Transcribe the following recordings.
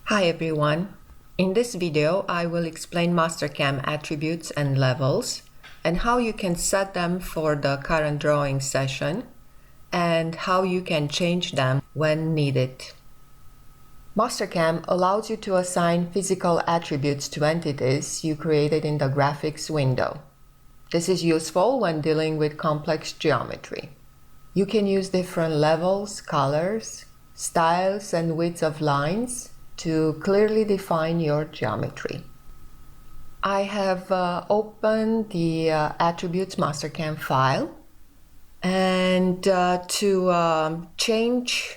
Hi everyone. In this video, I will explain Mastercam attributes and levels and how you can set them for the current drawing session and how you can change them when needed. Mastercam allows you to assign physical attributes to entities you created in the graphics window. This is useful when dealing with complex geometry. You can use different levels, colors, styles, and widths of lines to clearly define your geometry. I have opened the attributes Mastercam file, and to change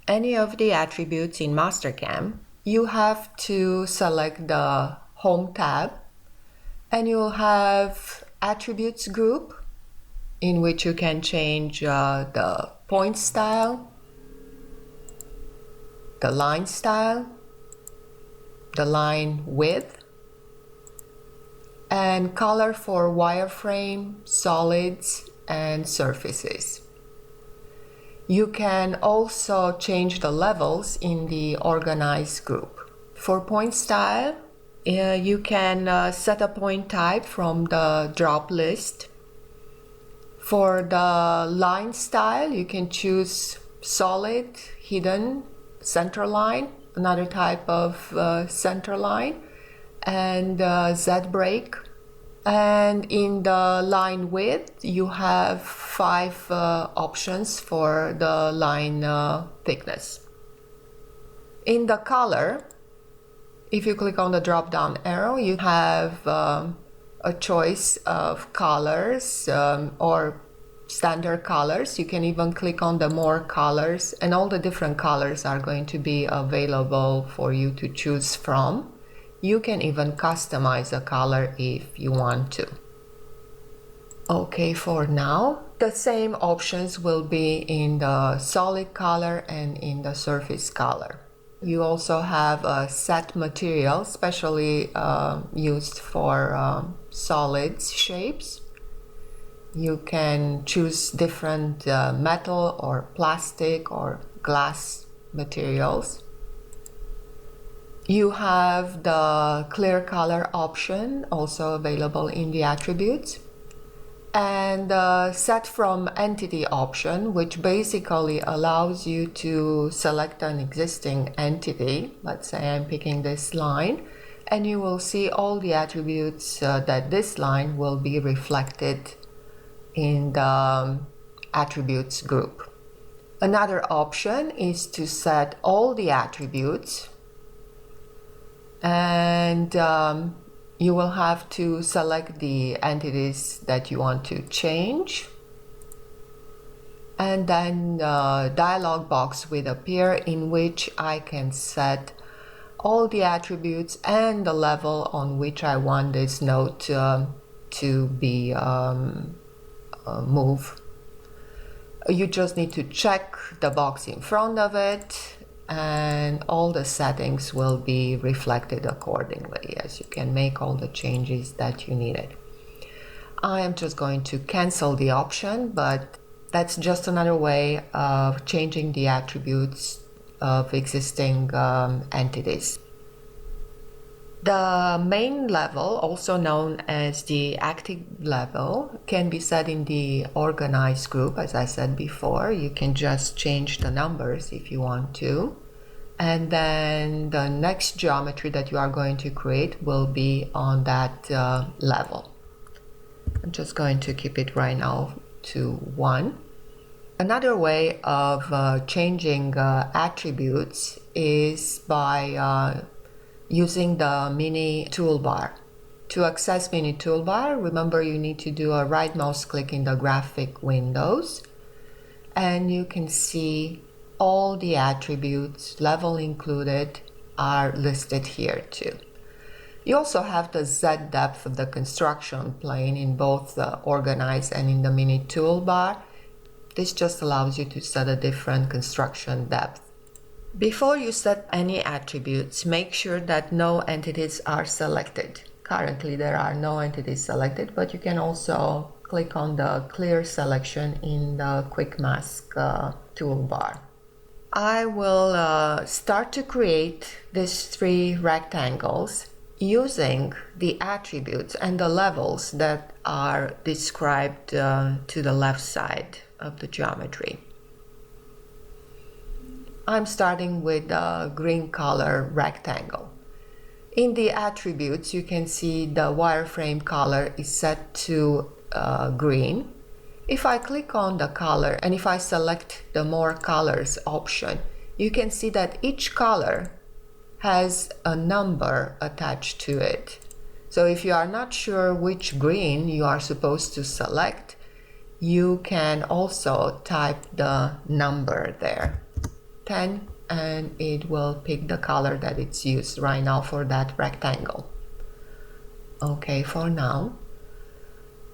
any of the attributes in Mastercam, you have to select the Home tab, and you'll have Attributes group, in which you can change the point style, the line style, the line width, and color for wireframe, solids, and surfaces. You can also change the levels in the Organize group. For point style, you can set a point type from the drop list. For the line style, you can choose solid, hidden, center line, another type of center line, and Z break. And in the line width, you have 5 options for the line thickness. In the color, if you click on the drop down arrow, you have a choice of colors or standard colors. You can even click on the more colors, and all the different colors are going to be available for you to choose from. You can even customize a color if you want to. Okay, for now, the same options will be in the solid color and in the surface color. You also have a set material, specially used for solids shapes. You can choose different metal or plastic or glass materials. You have the clear color option also available in the attributes, and the set from entity option, which basically allows you to select an existing entity. Let's say I'm picking this line, and you will see all the attributes that this line will be reflected in the attributes group. Another option is to set all the attributes, and you will have to select the entities that you want to change, and then a dialog box will appear in which I can set all the attributes and the level on which I want this node to be moved. You just need to check the box in front of it, and all the settings will be reflected accordingly, as you can make all the changes that you needed. I am just going to cancel the option, but that's just another way of changing the attributes of existing entities. The main level, also known as the active level, can be set in the Organize group. As I said before, you can just change the numbers if you want to. And then the next geometry that you are going to create will be on that level. I'm just going to keep it right now to 1. Another way of changing attributes is by using the mini toolbar. To access mini toolbar, remember you need to do a right mouse click in the graphic windows, and you can see all the attributes, level included, are listed here too. You also have the Z depth of the construction plane in both the Organize and in the mini toolbar. This just allows you to set a different construction depth. Before you set any attributes, make sure that no entities are selected. Currently there are no entities selected, but you can also click on the clear selection in the quick mask toolbar. I will start to create these 3 rectangles using the attributes and the levels that are described to the left side of the geometry. I'm starting with the green color rectangle. In the attributes, you can see the wireframe color is set to green. If I click on the color and if I select the more colors option, you can see that each color has a number attached to it. So if you are not sure which green you are supposed to select, you can also type the number there, 10, and it will pick the color that it's used right now for that rectangle. Okay, for now.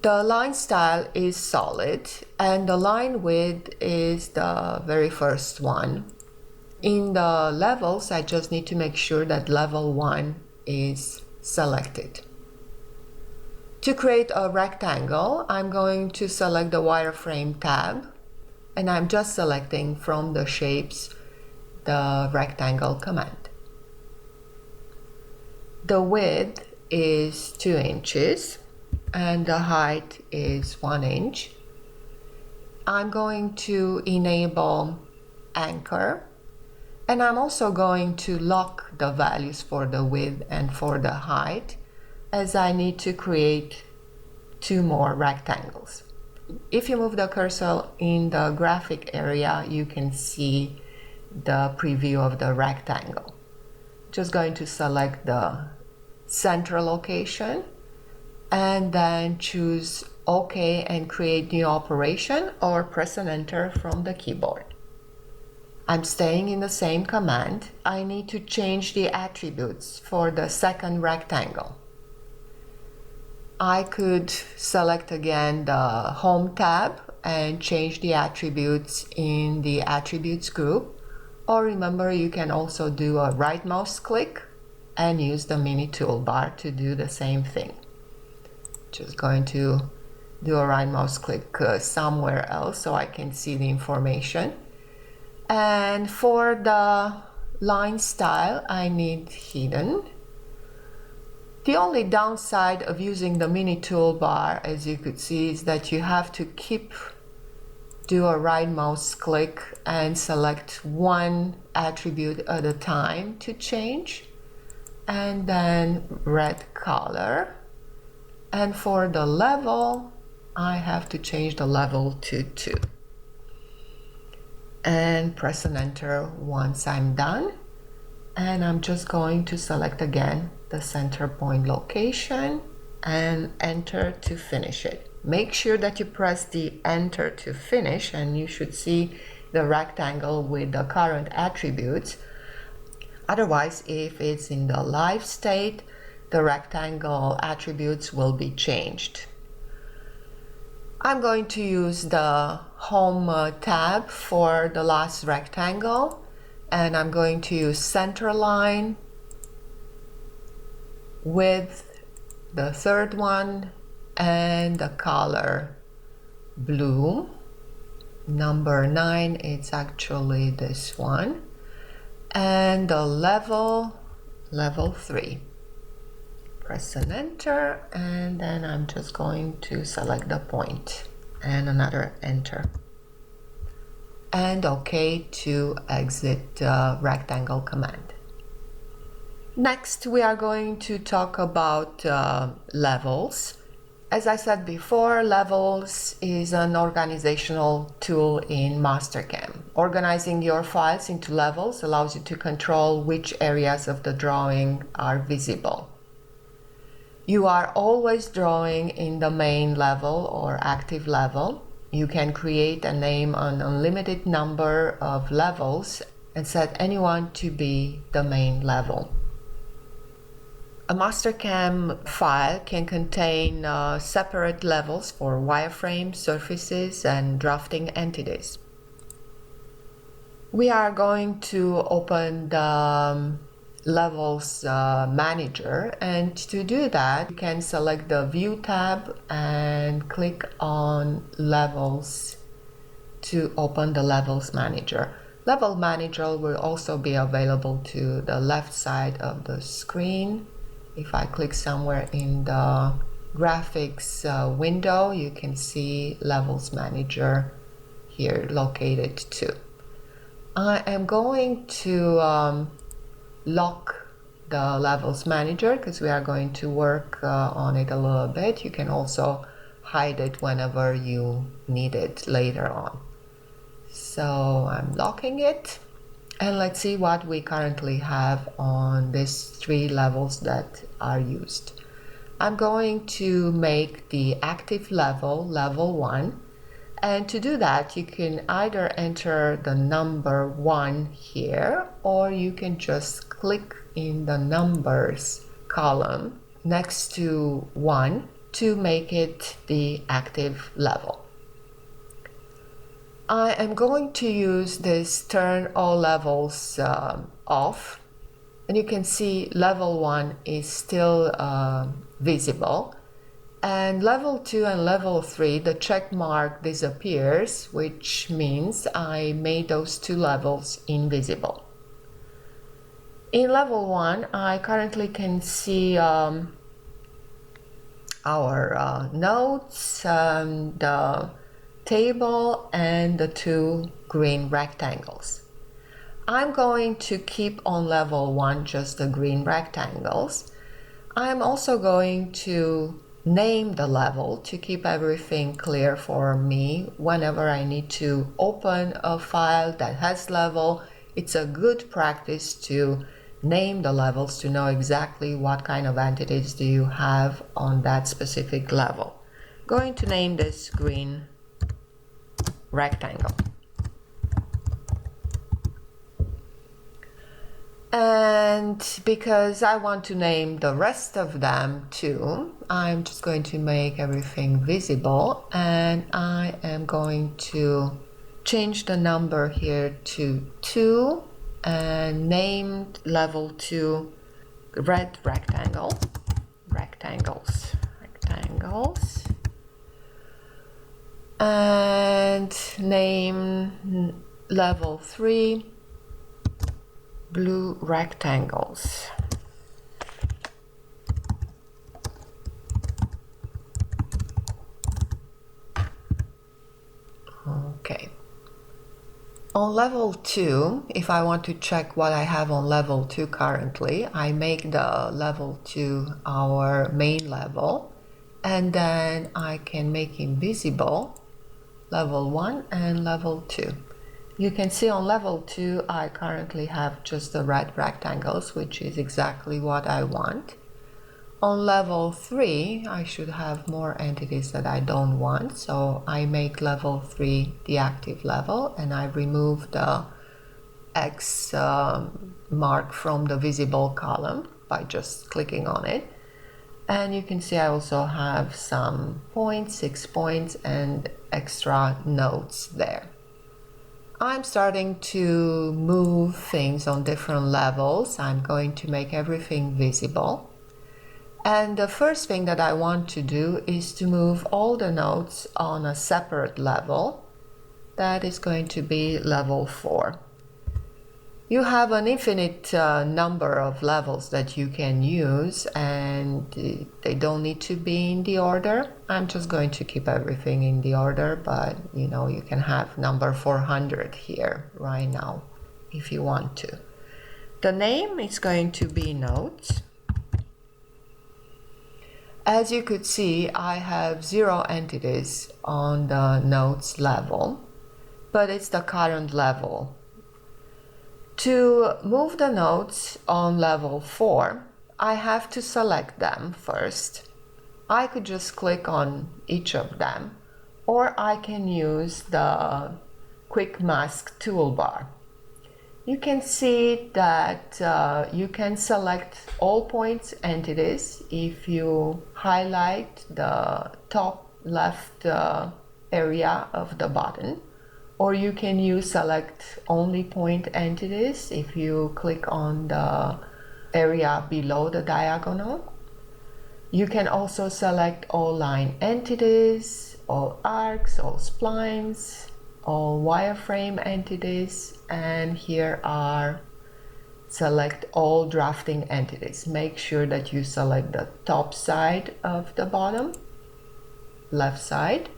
The line style is solid and the line width is the very first one. In the levels, I just need to make sure that level 1 is selected. To create a rectangle, I'm going to select the wireframe tab and I'm just selecting from the shapes the rectangle command. The width is 2 inches and the height is 1 inch. I'm going to enable anchor and I'm also going to lock the values for the width and for the height as I need to create 2 more rectangles. If you move the cursor in the graphic area, you can see the preview of the rectangle. Just going to select the center location and then choose OK and create new operation or press and enter from the keyboard. I'm staying in the same command. I need to change the attributes for the second rectangle. I could select again the Home tab and change the attributes in the Attributes group, or remember you can also do a right mouse click and use the mini toolbar to do the same thing. Just going to do a right mouse click somewhere else so I can see the information. And for the line style, I need hidden. The only downside of using the mini toolbar, as you could see, is that you have to do a right mouse click and select one attribute at a time to change, and then red color. And for the level, I have to change the level to 2 and press and enter once I'm done. And I'm just going to select again the center point location and enter to finish it. Make sure that you press the enter to finish and you should see the rectangle with the current attributes. Otherwise, if it's in the live state, the rectangle attributes will be changed. I'm going to use the Home tab for the last rectangle, and I'm going to use center line with the third one and the color blue. Number 9, it's actually this one, and the level 3. Press and enter, and then I'm just going to select the point and another enter. And OK to exit the rectangle command. Next, we are going to talk about levels. As I said before, levels is an organizational tool in Mastercam. Organizing your files into levels allows you to control which areas of the drawing are visible. You are always drawing in the main level or active level. You can create and name an unlimited number of levels and set anyone to be the main level. A Mastercam file can contain separate levels for wireframes, surfaces, and drafting entities. We are going to open the Levels Manager, and to do that, you can select the View tab and click on Levels to open the Levels Manager. Level Manager will also be available to the left side of the screen. If I click somewhere in the graphics window, you can see Levels Manager here located too. I am going to lock the Levels Manager because we are going to work on it a little bit. You can also hide it whenever you need it later on. So I'm locking it, and let's see what we currently have on these 3 levels that are used. I'm going to make the active level, level 1, and to do that you can either enter the number 1 here, or you can just click in the numbers column next to 1 to make it the active level. I am going to use this turn all levels off, and you can see level 1 is still visible, and level 2 and level 3 the check mark disappears, which means I made those 2 levels invisible. In level 1 I currently can see our notes, the table, and the 2 green rectangles. I'm going to keep on level 1 just the green rectangles. I'm also going to name the level to keep everything clear for me. Whenever I need to open a file that has level, it's a good practice to name the levels to know exactly what kind of entities do you have on that specific level. I'm going to name this green rectangle. And because I want to name the rest of them too, I'm just going to make everything visible, and I am going to change the number here to 2 and name level 2 red rectangles, and name level 3 blue rectangles. Okay. On level 2, if I want to check what I have on level 2 currently, I make the level 2 our main level, and then I can make invisible level 1 and level 2. You can see on level 2 I currently have just the red rectangles, which is exactly what I want. On level 3 I should have more entities that I don't want, so I make level 3 the active level, and I remove the X mark from the visible column by just clicking on it. And you can see I also have some points, 6 points, and extra notes there. I'm starting to move things on different levels. I'm going to make everything visible. And the first thing that I want to do is to move all the nodes on a separate level. That is going to be level 4. You have an infinite number of levels that you can use, and they don't need to be in the order. I'm just going to keep everything in the order, but you can have number 400 here right now if you want to. The name is going to be nodes. As you could see, I have 0 entities on the nodes level, but it's the current level. To move the nodes on level 4, I have to select them first. I could just click on each of them, or I can use the Quick Mask toolbar. You can see that you can select all points entities if you highlight the top left area of the button. Or you can use select only point entities if you click on the area below the diagonal. You can also select all line entities, all arcs, all splines, all wireframe entities, and here are select all drafting entities. Make sure that you select the top side of the bottom, left side,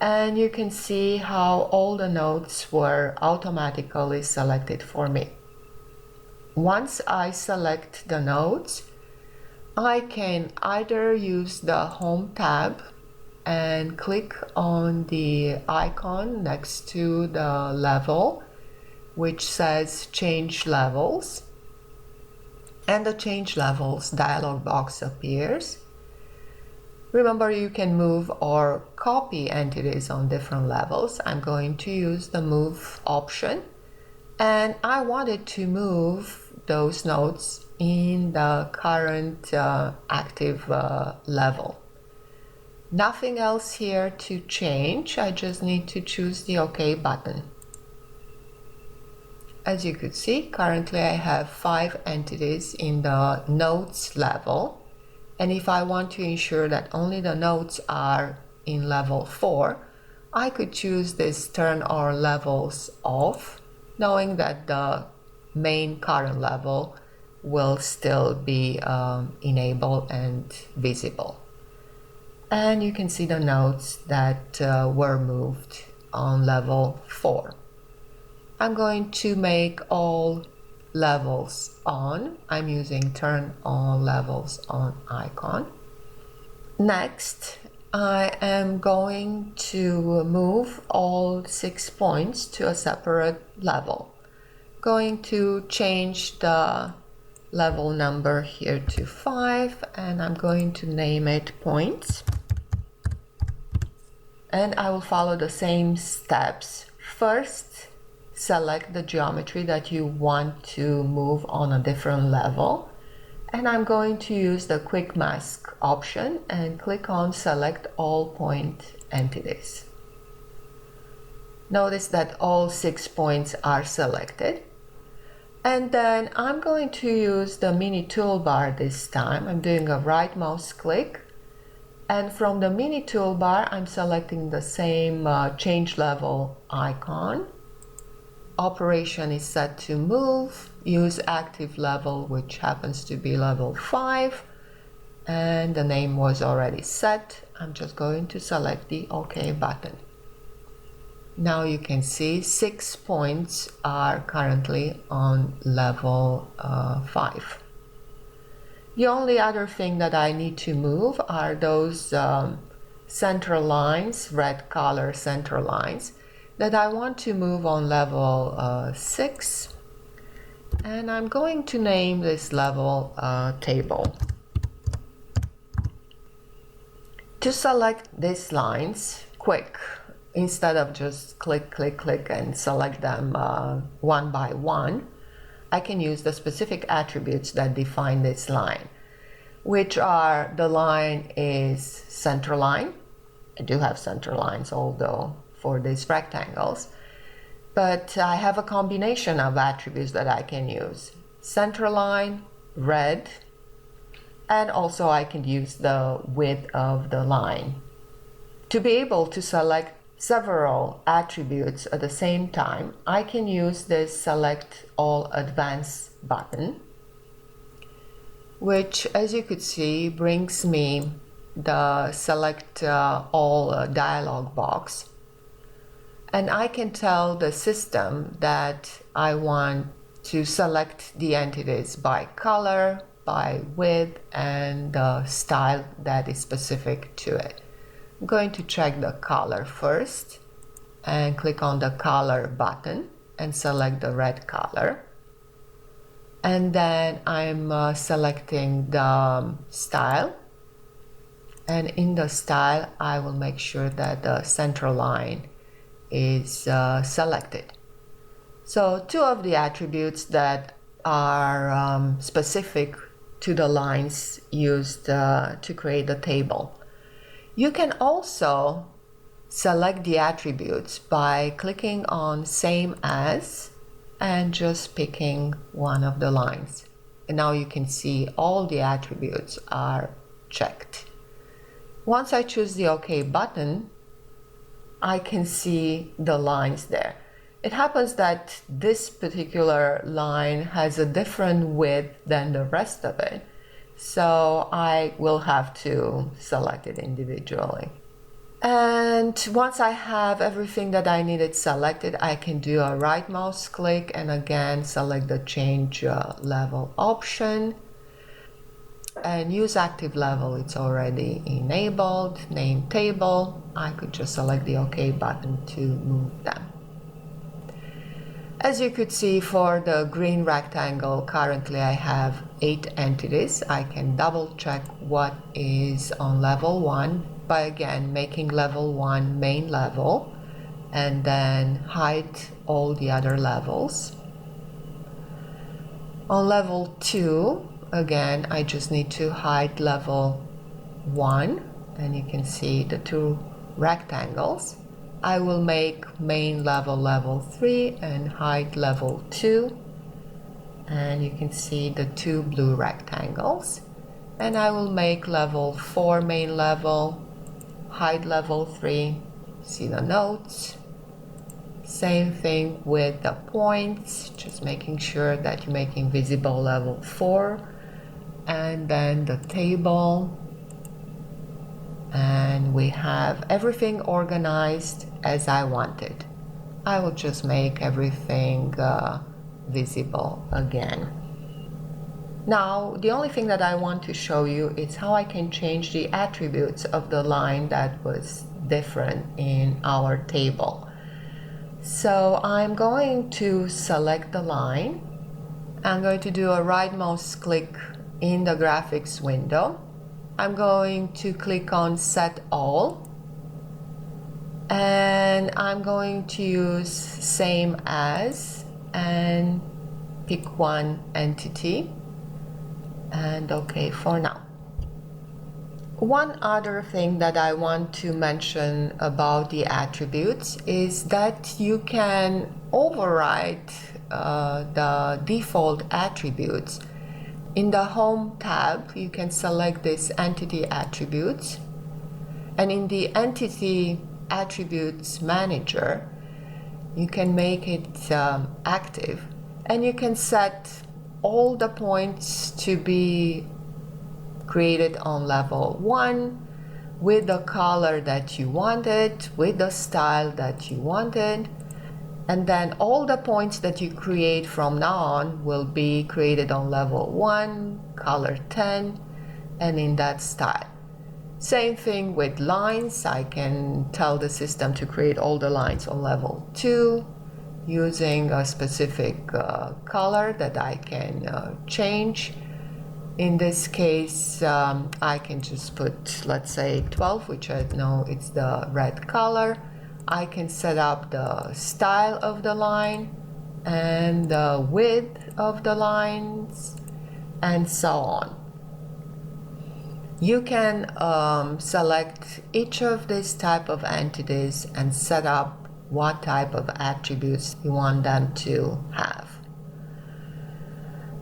and you can see how all the nodes were automatically selected for me. Once I select the nodes, I can either use the Home tab and click on the icon next to the level, which says Change Levels, and the Change Levels dialog box appears. Remember, you can move or copy entities on different levels. I'm going to use the Move option, and I wanted to move those nodes in the current active level. Nothing else here to change. I just need to choose the OK button. As you could see, currently I have 5 entities in the nodes level. And if I want to ensure that only the nodes are in level 4, I could choose this Turn All Levels Off, knowing that the main current level will still be enabled and visible. And you can see the nodes that were moved on level 4. I'm going to make all levels on. I'm using Turn All Levels On icon. Next, I am going to move all 6 points to a separate level. Going to change the level number here to 5, and I'm going to name it Points. And I will follow the same steps. First, select the geometry that you want to move on a different level. And I'm going to use the Quick Mask option and click on Select All Point Entities. Notice that all 6 points are selected. And then I'm going to use the mini toolbar this time. I'm doing a right mouse click. And from the mini toolbar, I'm selecting the same change level icon. Operation is set to move. Use active level, which happens to be level 5. And the name was already set. I'm just going to select the OK button. Now you can see 6 points are currently on level 5. The only other thing that I need to move are those center lines, red color center lines, that I want to move on level 6. And I'm going to name this level Table. To select these lines quick, instead of just click, click, click and select them one by one, I can use the specific attributes that define this line, which are the line is center line. I do have center lines, although for these rectangles, but I have a combination of attributes that I can use. Center line, red, and also I can use the width of the line. To be able to select several attributes at the same time, I can use this Select All Advanced button, which, as you could see, brings me the Select All dialog box. And I can tell the system that I want to select the entities by color, by width, and the style that is specific to it. I'm going to check the color first and click on the color button and select the red color. And then I'm selecting the style. And in the style, I will make sure that the center line is selected. So 2 of the attributes that are specific to the lines used to create the table. You can also select the attributes by clicking on Same As and just picking one of the lines. And now you can see all the attributes are checked. Once I choose the OK button, I can see the lines there. It happens that this particular line has a different width than the rest of it, so I will have to select it individually. And once I have everything that I needed selected, I can do a right mouse click and again select the change level option and use active level. It's already enabled. Name table. I could just select the OK button to move them. As you could see, for the green rectangle, currently I have 8 entities. I can double check what is on level 1 by again making level 1 main level and then hide all the other levels. On level 2, again, I just need to hide level 1 and you can see the 2 rectangles. I will make main level level 3 and hide level 2, and you can see the 2 blue rectangles. And I will make level 4 main level, hide level 3, see the notes. Same thing with the points, just making sure that you're making visible level 4, and then the table. And we have everything organized as I wanted. I will just make everything visible again. Now, the only thing that I want to show you is how I can change the attributes of the line that was different in our table. So I'm going to select the line. I'm going to do a right mouse click in the graphics window. I'm going to click on Set All, and I'm going to use Same As and pick one entity and OK for now. One other thing that I want to mention about the attributes is that you can override the default attributes. In the Home tab, you can select this Entity Attributes, and in the Entity Attributes Manager, you can make it active, and you can set all the points to be created on level 1 with the color that you wanted, with the style that you wanted. And then all the points that you create from now on will be created on level 1, color 10, and in that style. Same thing with lines. I can tell the system to create all the lines on level 2 using a specific color that I can change. In this case, I can just put, let's say, 12, which I know it's the red color. I can set up the style of the line and the width of the lines and so on. You can select each of these type of entities and set up what type of attributes you want them to have.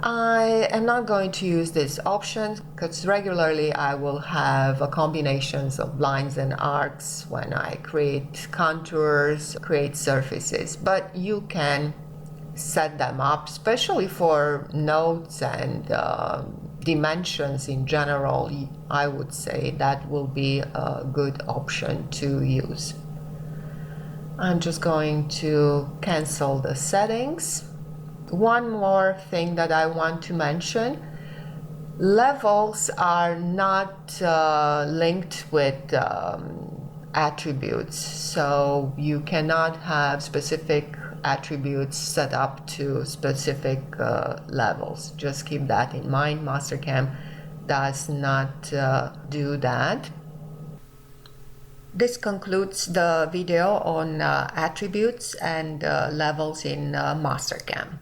I am not going to use this option because regularly I will have combinations of lines and arcs when I create contours, create surfaces, but you can set them up, especially for nodes and dimensions in general. I would say that will be a good option to use. I'm just going to cancel the settings. One more thing that I want to mention, levels are not linked with attributes, so you cannot have specific attributes set up to specific levels. Just keep that in mind. Mastercam does not do that. This concludes the video on attributes and levels in Mastercam.